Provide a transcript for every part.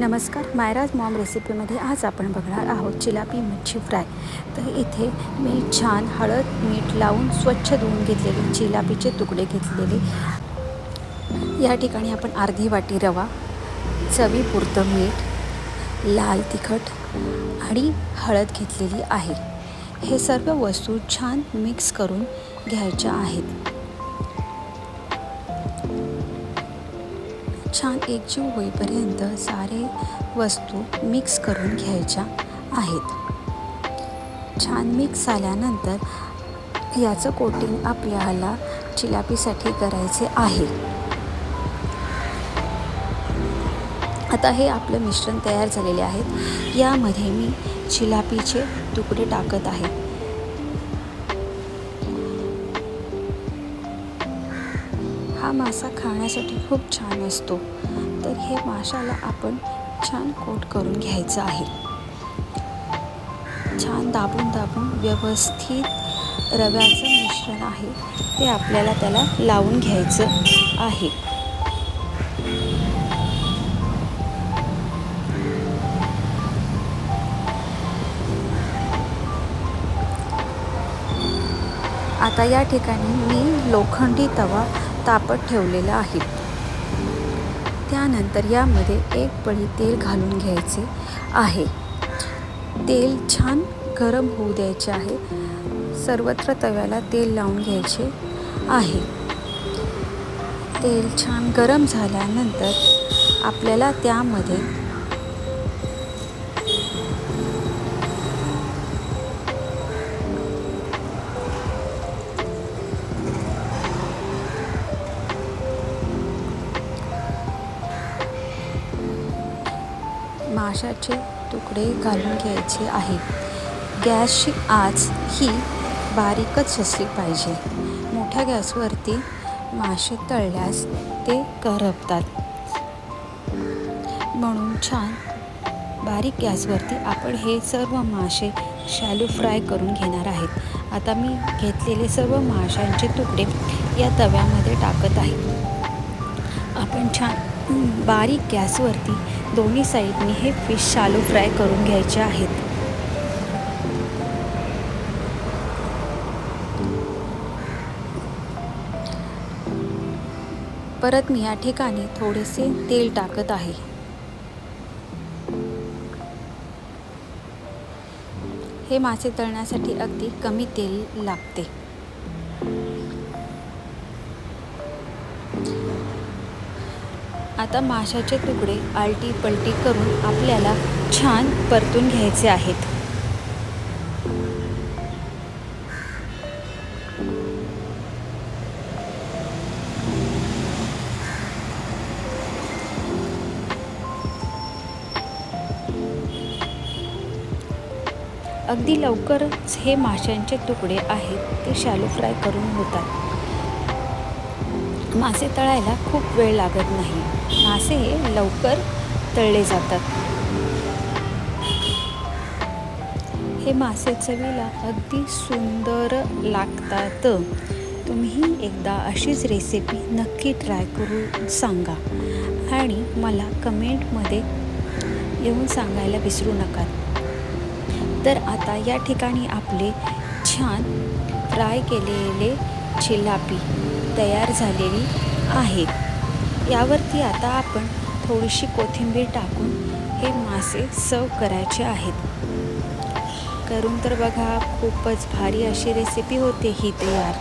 नमस्कार, मायराज मॉम रेसिपीमध्ये आज आपण बघणार आहोत चिलापी मच्छी फ्राय। तर इथे मी छान हळद मीठ लावून स्वच्छ धुवून घेतलेले चिलापीचे तुकडे घेतलेले। या ठिकाणी आपण अर्धी वाटी रवा, चवीपुरतं मीठ, लाल तिखट आणि हळद घेतलेली आहे। हे सर्व वस्तू छान मिक्स करून घ्यायच्या आहेत। छान एकजीव होईपर्यंत सारे वस्तू मिक्स करून घ्यायच्या आहेत। छान मिक्स झाल्यानंतर याचं कोटिंग आपल्याला चिलापीसाठी करायचे आहे। आता हे आपलं मिश्रण तयार झालेले आहे। यामध्ये मी चिलापीचे तुकडे टाकत आहे। हा मासा खाण्यासाठी खूप छान असतो, तर हे माशाला आपण छान कोट करून घ्यायचं आहे। छान दाबून दाबून व्यवस्थित रव्याचं मिश्रण आहे ते आपल्याला त्याला लावून घ्यायचं आहे। आता या ठिकाणी मी लोखंडी तवा तापत ठेवलेला आहे। त्यानंतर यामध्ये एक पळी तेल घालून घ्यायचे आहे। तेल छान गरम होऊ द्यायचे आहे। सर्वत्र तव्याला तेल लावून घ्यायचे आहे। तेल छान गरम झाल्यानंतर आपल्याला त्यामध्ये माशाचे तुकडे घालून घ्यायचे आहे। गॅसची आच ही बारीकच असली पाहिजे। मोठ्या गॅसवरती मासे तळल्यास ते करपतात, म्हणून छान बारीक गॅसवरती आपण हे सर्व मासे शॅलो फ्राय करून घेणार आहेत। आता मी घेतलेले सर्व माशांचे तुकडे या तव्यामध्ये टाकत आहे। आपण छान बारीक गॅसवरती दोन्ही साईडनी हे फिश शॅलो फ्राय करून घ्यायचे आहेत। परत मी या ठिकाणी थोडेसे तेल टाकत आहे। हे मासे तळण्यासाठी अगदी कमी तेल लागते। आता माशाचे तुकडे आलटी पलटी करून आपल्याला छान परतून घ्यायचे आहेत। अगदी लवकरच हे माशांचे तुकडे आहेत ते शॅलो फ्राय करून होतात। मासे तळायला खूप वेळ लागत नाही। मासे हे लवकर तळले जातात। हे मासे चवीला अगदी सुंदर लागतात। तुम्ही एकदा अशीच रेसिपी नक्की ट्राय करून सांगा आणि मला कमेंटमध्ये येऊन सांगायला विसरू नका। तर आता या ठिकाणी आपले छान फ्राय केलेले चिलापी तयार झालेली आहे। यावरती आता आपण थोडीशी कोथिंबीर टाकून हे मासे सर्व करायचे आहेत। करून तर बघा, खूपच भारी अशी रेसिपी होते ही तयार।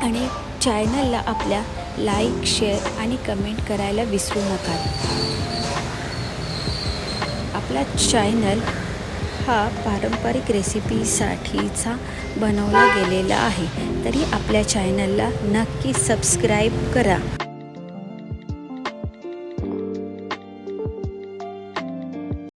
आणि चॅनलला आपल्या लाईक शेअर आणि कमेंट करायला विसरू नका। आपला चॅनल हा पारंपरिक रेसिपीसाठीचा बनवला गेलेला आहे, तरी आपल्या चॅनलला नक्की सबस्क्राईब करा।